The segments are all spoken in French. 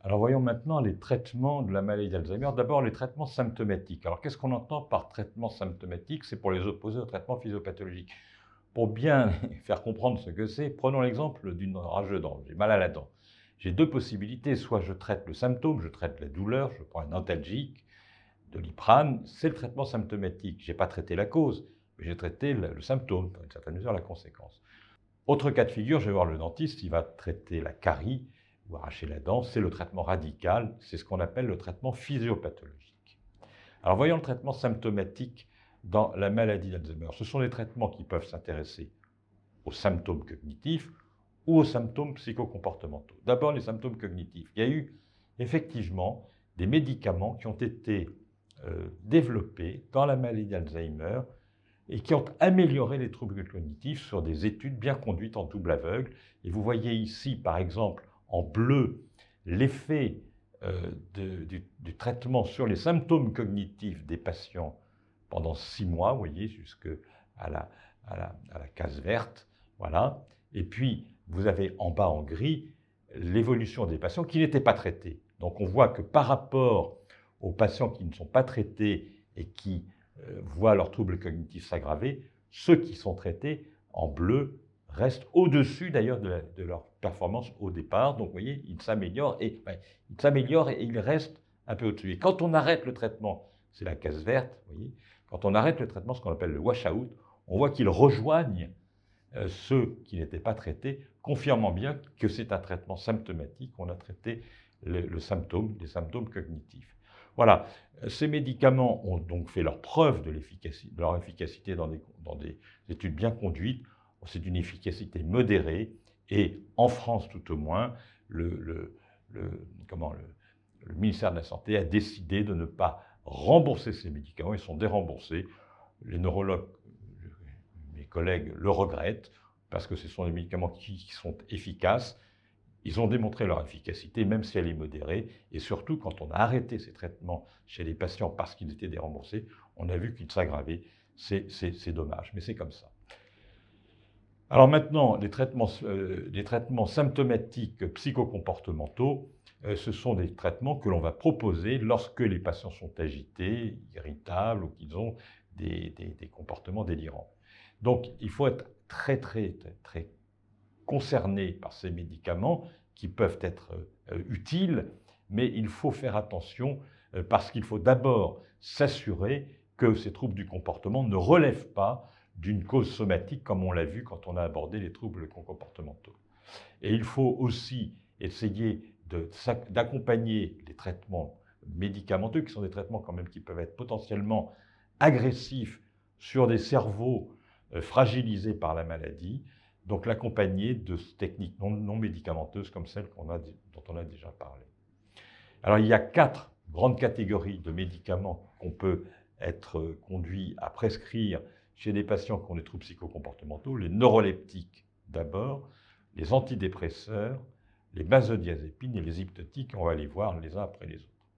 Alors voyons maintenant les traitements de la maladie d'Alzheimer. D'abord les traitements symptomatiques. Alors qu'est-ce qu'on entend par traitement symptomatique? C'est pour les opposer au traitement physiopathologique. Pour bien faire comprendre ce que c'est, prenons l'exemple d'une rage de dents. J'ai mal à la dent. J'ai deux possibilités. Soit je traite le symptôme, je traite la douleur, je prends un antalgique, de l'iprane, c'est le traitement symptomatique. Je n'ai pas traité la cause, mais j'ai traité le symptôme, dans une certaine mesure la conséquence. Autre cas de figure, je vais voir le dentiste, il va traiter la carie ou arracher la dent, c'est le traitement radical, c'est ce qu'on appelle le traitement physiopathologique. Alors voyons le traitement symptomatique dans la maladie d'Alzheimer. Ce sont des traitements qui peuvent s'intéresser aux symptômes cognitifs ou aux symptômes psychocomportementaux. D'abord les symptômes cognitifs. Il y a eu effectivement des médicaments qui ont été développés dans la maladie d'Alzheimer et qui ont amélioré les troubles cognitifs sur des études bien conduites en double aveugle. Et vous voyez ici, par exemple, en bleu, l'effet du traitement sur les symptômes cognitifs des patients pendant 6 mois, vous voyez, jusqu'à la case verte, voilà. Et puis, vous avez en bas en gris l'évolution des patients qui n'étaient pas traités. Donc, on voit que par rapport aux patients qui ne sont pas traités et qui voient leurs troubles cognitifs s'aggraver, ceux qui sont traités en bleu restent au-dessus d'ailleurs de leur performance au départ. Donc vous voyez, ils s'améliorent et ils restent un peu au-dessus. Et quand on arrête le traitement, c'est la case verte, vous voyez, quand on arrête le traitement, ce qu'on appelle le wash-out, on voit qu'ils rejoignent ceux qui n'étaient pas traités, confirmant bien que c'est un traitement symptomatique, on a traité les symptômes cognitifs. Voilà, ces médicaments ont donc fait leur preuve de leur efficacité dans des études bien conduites. C'est une efficacité modérée et en France tout au moins, le ministère de la Santé a décidé de ne pas rembourser ces médicaments, ils sont déremboursés. Les neurologues, mes collègues, le regrettent parce que ce sont des médicaments qui sont efficaces. Ils ont démontré leur efficacité, même si elle est modérée, et surtout quand on a arrêté ces traitements chez les patients parce qu'ils étaient déremboursés, on a vu qu'ils s'aggravaient. C'est dommage, mais c'est comme ça. Alors maintenant, les traitements symptomatiques psychocomportementaux, ce sont des traitements que l'on va proposer lorsque les patients sont agités, irritables ou qu'ils ont des comportements délirants. Donc il faut être très concernés par ces médicaments qui peuvent être utiles, mais il faut faire attention parce qu'il faut d'abord s'assurer que ces troubles du comportement ne relèvent pas d'une cause somatique comme on l'a vu quand on a abordé les troubles comportementaux. Et il faut aussi essayer d'accompagner les traitements médicamenteux, qui sont des traitements quand même qui peuvent être potentiellement agressifs sur des cerveaux fragilisés par la maladie, donc l'accompagner de techniques non médicamenteuses comme celles dont on a déjà parlé. Alors il y a 4 grandes catégories de médicaments qu'on peut être conduit à prescrire chez des patients qui ont des troubles psychocomportementaux. Les neuroleptiques d'abord, les antidépresseurs, les benzodiazépines et les hypnotiques. On va les voir les uns après les autres.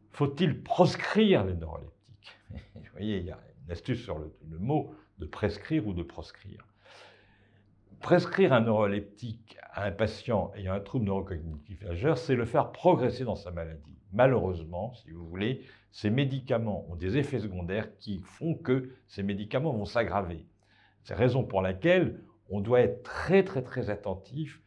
Faut-il proscrire les neuroleptiques? Vous voyez, il y a une astuce sur le mot de prescrire ou de proscrire. Prescrire un neuroleptique à un patient ayant un trouble neurocognitif majeur, c'est le faire progresser dans sa maladie. Malheureusement, si vous voulez, ces médicaments ont des effets secondaires qui font que ces médicaments vont s'aggraver. C'est la raison pour laquelle on doit être très attentif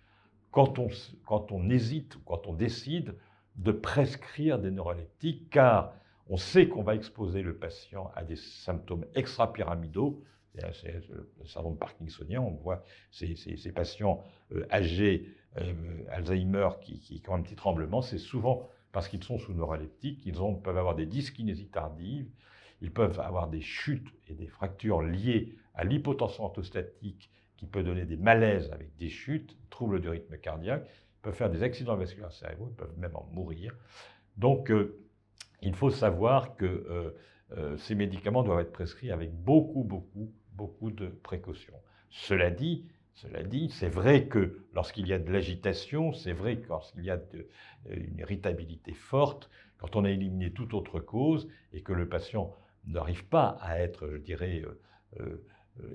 quand on hésite ou quand on décide de prescrire des neuroleptiques, car on sait qu'on va exposer le patient à des symptômes extrapyramidaux. C'est le syndrome parkinsonien, on voit ces patients âgés, Alzheimer, qui ont un petit tremblement, c'est souvent parce qu'ils sont sous neuroleptiques, peuvent avoir des dyskinésies tardives, ils peuvent avoir des chutes et des fractures liées à l'hypotension orthostatique qui peut donner des malaises avec des chutes, troubles du rythme cardiaque, ils peuvent faire des accidents vasculaires cérébraux, ils peuvent même en mourir. Donc, il faut savoir que ces médicaments doivent être prescrits avec beaucoup de précautions. Cela dit, c'est vrai que lorsqu'il y a de l'agitation, c'est vrai que lorsqu'il y a une irritabilité forte, quand on a éliminé toute autre cause et que le patient n'arrive pas à être, je dirais,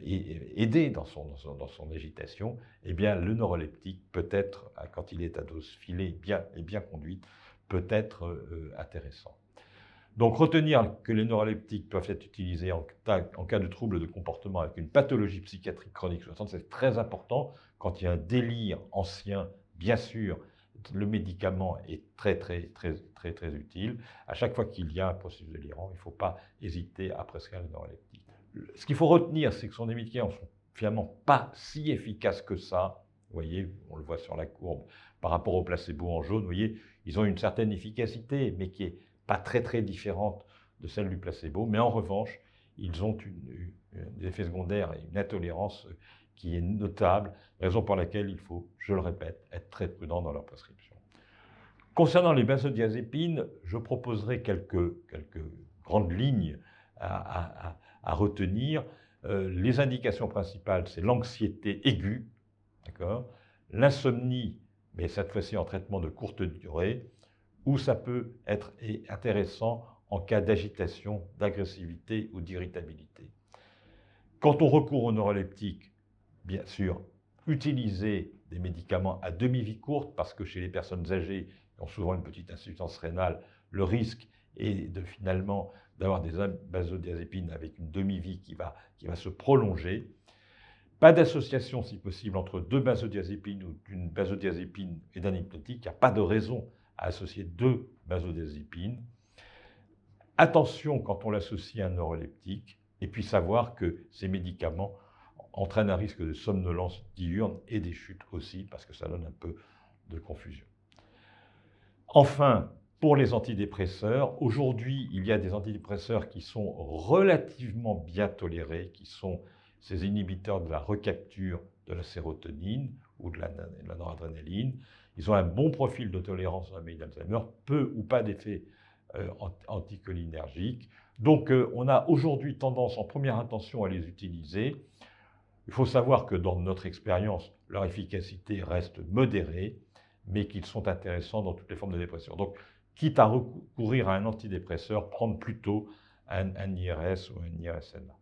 aider dans son agitation, eh bien, le neuroleptique peut être, quand il est à dose filée et bien conduite, peut être intéressant. Donc, retenir que les neuroleptiques peuvent être utilisés en cas de troubles de comportement avec une pathologie psychiatrique chronique sous-jacente, c'est très important. Quand il y a un délire ancien, bien sûr, le médicament est très utile. À chaque fois qu'il y a un processus délirant, il ne faut pas hésiter à prescrire les neuroleptiques. Ce qu'il faut retenir, c'est que ce sont des médicaments qui ne sont finalement pas si efficaces que ça. Vous voyez, on le voit sur la courbe, par rapport au placebo en jaune, vous voyez, ils ont une certaine efficacité, mais qui est pas très différente de celle du placebo, mais en revanche, ils ont des effets secondaires et une intolérance qui est notable, raison pour laquelle il faut, je le répète, être très prudent dans leur prescription. Concernant les benzodiazépines, je proposerai quelques grandes lignes à retenir. Les indications principales, c'est l'anxiété aiguë, l'insomnie, mais cette fois-ci en traitement de courte durée, ou ça peut être intéressant en cas d'agitation, d'agressivité ou d'irritabilité. Quand on recourt aux neuroleptiques, bien sûr, utilisez des médicaments à demi-vie courte, parce que chez les personnes âgées qui ont souvent une petite insuffisance rénale, le risque est finalement d'avoir des benzodiazépines avec une demi-vie qui va se prolonger. Pas d'association, si possible, entre deux benzodiazépines ou d'une benzodiazépine et d'un hypnotique. Il n'y a pas de raison à associer deux benzodiazépines. Attention quand on l'associe à un neuroleptique, et puis savoir que ces médicaments entraînent un risque de somnolence diurne et des chutes aussi, parce que ça donne un peu de confusion. Enfin, pour les antidépresseurs, aujourd'hui, il y a des antidépresseurs qui sont relativement bien tolérés, qui sont ces inhibiteurs de la recapture de la sérotonine ou de la noradrénaline. Ils ont un bon profil de tolérance à la maladie d'Alzheimer, peu ou pas d'effet anticholinergique. Donc, on a aujourd'hui tendance, en première intention, à les utiliser. Il faut savoir que dans notre expérience, leur efficacité reste modérée, mais qu'ils sont intéressants dans toutes les formes de dépression. Donc, quitte à recourir à un antidépresseur, prendre plutôt un IRS ou un IRSNA.